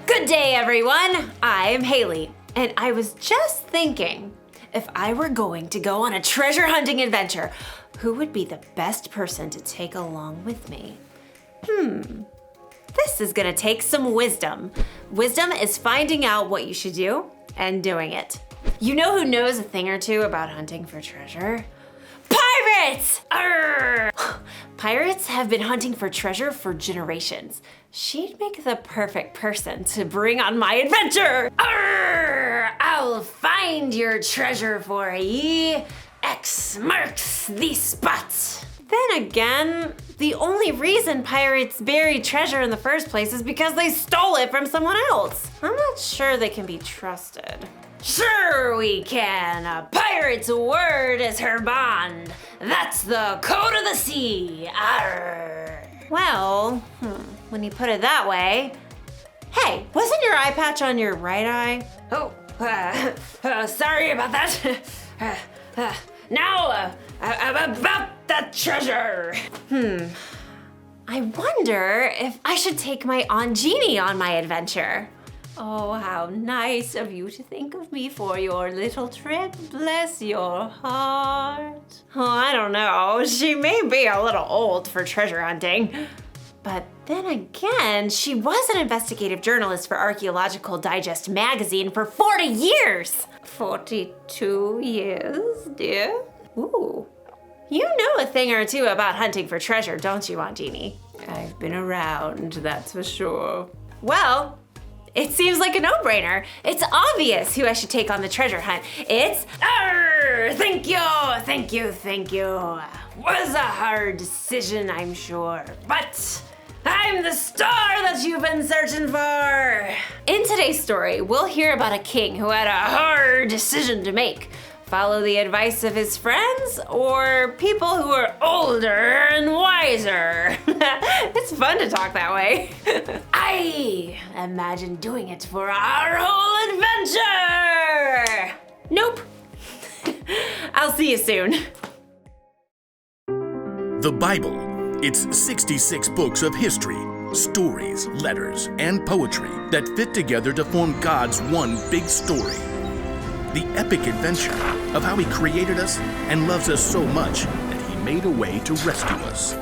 Good day, everyone. I'm Haley, and I was just thinking, if I were going to go on a treasure hunting adventure, who would be the best person to take along with me? This is gonna take some wisdom. Wisdom is finding out what you should do and doing it. You know who knows a thing or two about hunting for treasure? Pirates! Arr! Pirates have been hunting for treasure for generations. She'd make the perfect person to bring on my adventure. Arr! I'll find your treasure for ye. X marks the spot. Then again, the only reason pirates bury treasure in the first place is because they stole it from someone else. I'm not sure they can be trusted. Sure we can. A pirate's word is her bond. That's the code of the sea. Arr. Well, when you put it that way. Hey, wasn't your eye patch on your right eye? Oh, sorry about that. Now, about that treasure. I wonder if I should take my Aunt Jeannie on my adventure. Oh, how nice of you to think of me for your little trip. Bless your heart. Oh, I don't know. She may be a little old for treasure hunting, but Then again, she was an investigative journalist for Archaeological Digest magazine for 40 years. 42 years, dear? Ooh. You know a thing or two about hunting for treasure, don't you, Aunt Jeannie? I've been around, that's for sure. Well, it seems like a no-brainer. It's obvious who I should take on the treasure hunt. It's, thank you. Was a hard decision, I'm sure, but I'm the star that you've been searching for. In today's story, we'll hear about a king who had a hard decision to make. Follow the advice of his friends or people who are older and wiser. It's fun to talk that way. I imagine doing it for our whole adventure. Nope. I'll see you soon. The Bible. It's 66 books of history, stories, letters, and poetry that fit together to form God's one big story. The epic adventure of how He created us and loves us so much that He made a way to rescue us.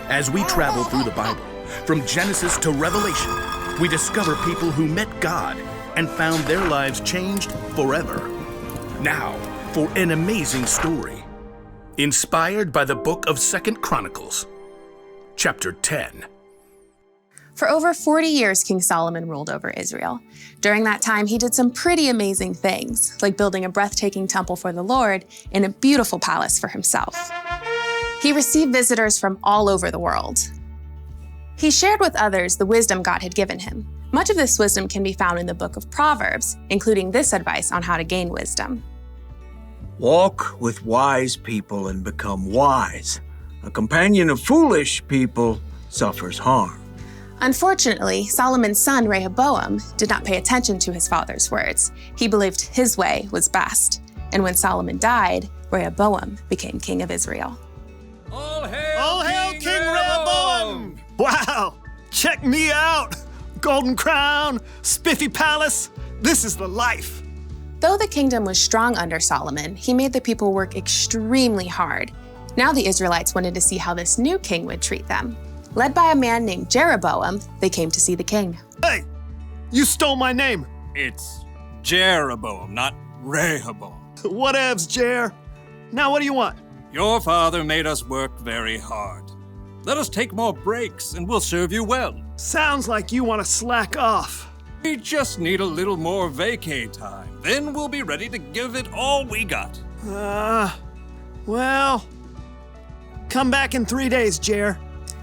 As we travel through the Bible, from Genesis to Revelation, we discover people who met God and found their lives changed forever. Now, for an amazing story, inspired by the book of 2 Chronicles, chapter 10. For over 40 years, King Solomon ruled over Israel. During that time, he did some pretty amazing things, like building a breathtaking temple for the Lord and a beautiful palace for himself. He received visitors from all over the world. He shared with others the wisdom God had given him. Much of this wisdom can be found in the book of Proverbs, including this advice on how to gain wisdom. Walk with wise people and become wise. A companion of foolish people suffers harm. Unfortunately, Solomon's son Rehoboam did not pay attention to his father's words. He believed his way was best. And when Solomon died, Rehoboam became king of Israel. All hail King Rehoboam! Wow, check me out! Golden crown, spiffy palace, this is the life. Though the kingdom was strong under Solomon, he made the people work extremely hard. Now the Israelites wanted to see how this new king would treat them. Led by a man named Jeroboam, they came to see the king. Hey, you stole my name. It's Jeroboam, not Rehoboam. Whatevs, Jer. Now what do you want? Your father made us work very hard. Let us take more breaks and we'll serve you well. Sounds like you want to slack off. We just need a little more vacay time. Then we'll be ready to give it all we got. Well, come back in 3 days, Jer.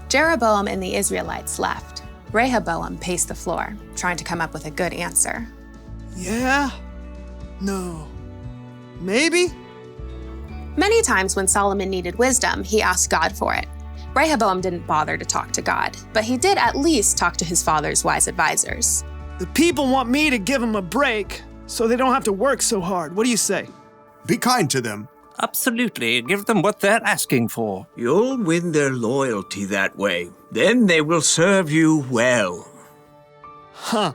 Jeroboam and the Israelites left. Rehoboam paced the floor, trying to come up with a good answer. Yeah? No. Maybe? Many times when Solomon needed wisdom, he asked God for it. Rehoboam didn't bother to talk to God, but he did at least talk to his father's wise advisors. The people want me to give them a break so they don't have to work so hard. What do you say? Be kind to them. Absolutely. Give them what they're asking for. You'll win their loyalty that way. Then they will serve you well. Huh.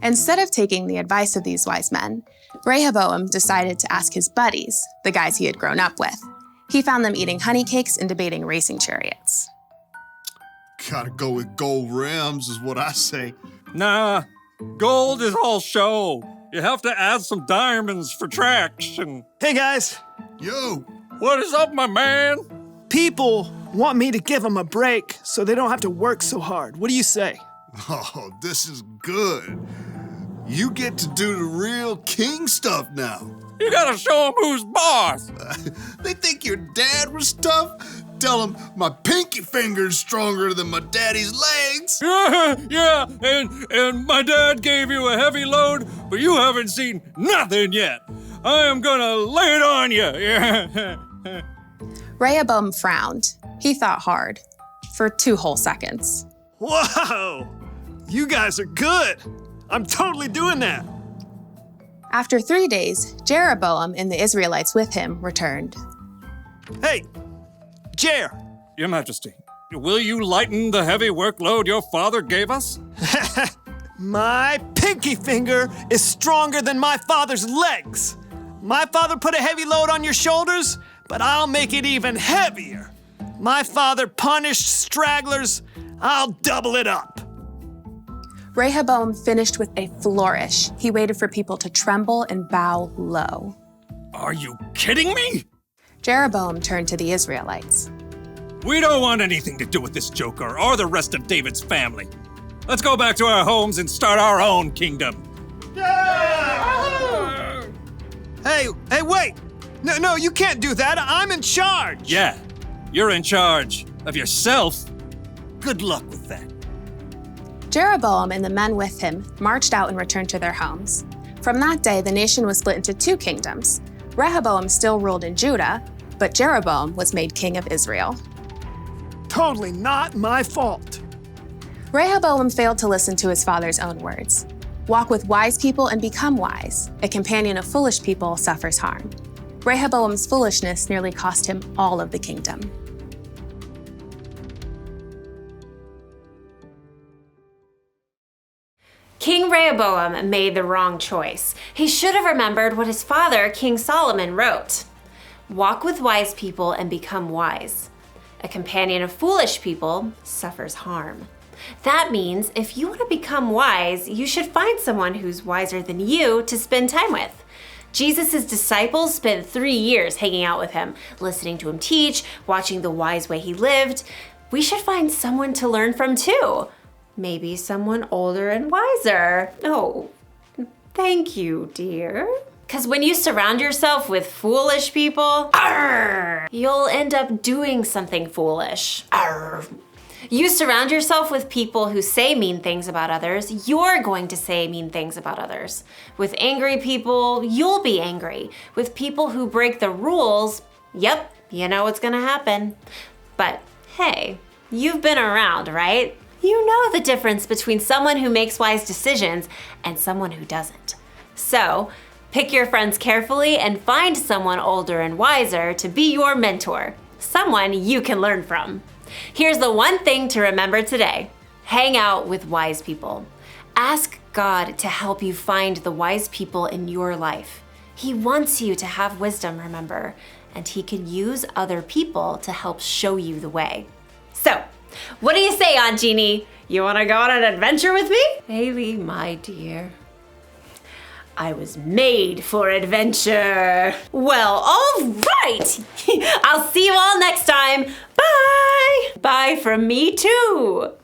Instead of taking the advice of these wise men, Rehoboam decided to ask his buddies, the guys he had grown up with. He found them eating honey cakes and debating racing chariots. Gotta go with gold rims is what I say. Nah, gold is all show. You have to add some diamonds for traction. Hey, guys. Yo, What is up, my man? People want me to give them a break so they don't have to work so hard. What do you say? oh, this is good. You get to do the real king stuff now. You gotta show them who's boss. They think your dad was tough? Tell them my pinky finger's stronger than my daddy's legs. Yeah, and my dad gave you a heavy load, but you haven't seen nothing yet. I am gonna lay it on you. Rehoboam frowned. He thought hard. For 2 whole seconds. Whoa! You guys are good. I'm totally doing that. After 3 days, Jeroboam and the Israelites with him returned. Hey, Jer. Your Majesty, will you lighten the heavy workload your father gave us? My pinky finger is stronger than my father's legs. My father put a heavy load on your shoulders, but I'll make it even heavier. My father punished stragglers. I'll double it up. Rehoboam finished with a flourish. He waited for people to tremble and bow low. Are you kidding me? Jeroboam turned to the Israelites. We don't want anything to do with this joker or the rest of David's family. Let's go back to our homes and start our own kingdom. Hey, wait! No, you can't do that. I'm in charge. Yeah, you're in charge of yourself. Good luck with that. Jeroboam and the men with him marched out and returned to their homes. From that day, the nation was split into two kingdoms. Rehoboam still ruled in Judah, but Jeroboam was made king of Israel. Totally not my fault. Rehoboam failed to listen to his father's own words. Walk with wise people and become wise. A companion of foolish people suffers harm. Rehoboam's foolishness nearly cost him all of the kingdom. King Rehoboam made the wrong choice. He should have remembered what his father, King Solomon, wrote. Walk with wise people and become wise. A companion of foolish people suffers harm. That means if you want to become wise, you should find someone who's wiser than you to spend time with. Jesus' disciples spent 3 years hanging out with him, listening to him teach, watching the wise way he lived. We should find someone to learn from too. Maybe someone older and wiser. Oh, thank you, dear. Because when you surround yourself with foolish people, you'll end up doing something foolish. You surround yourself with people who say mean things about others, you're going to say mean things about others. With angry people, you'll be angry. With people who break the rules, yep, you know what's gonna happen. But hey, you've been around, right? You know the difference between someone who makes wise decisions and someone who doesn't. So, pick your friends carefully and find someone older and wiser to be your mentor, someone you can learn from. Here's the one thing to remember today. Hang out with wise people. Ask God to help you find the wise people in your life. He wants you to have wisdom, remember, and He can use other people to help show you the way. So, what do you say, Aunt Jeannie? You want to go on an adventure with me? Haley, my dear, I was made for adventure. Well, all right. I'll see you all next time. Bye. Bye from me too.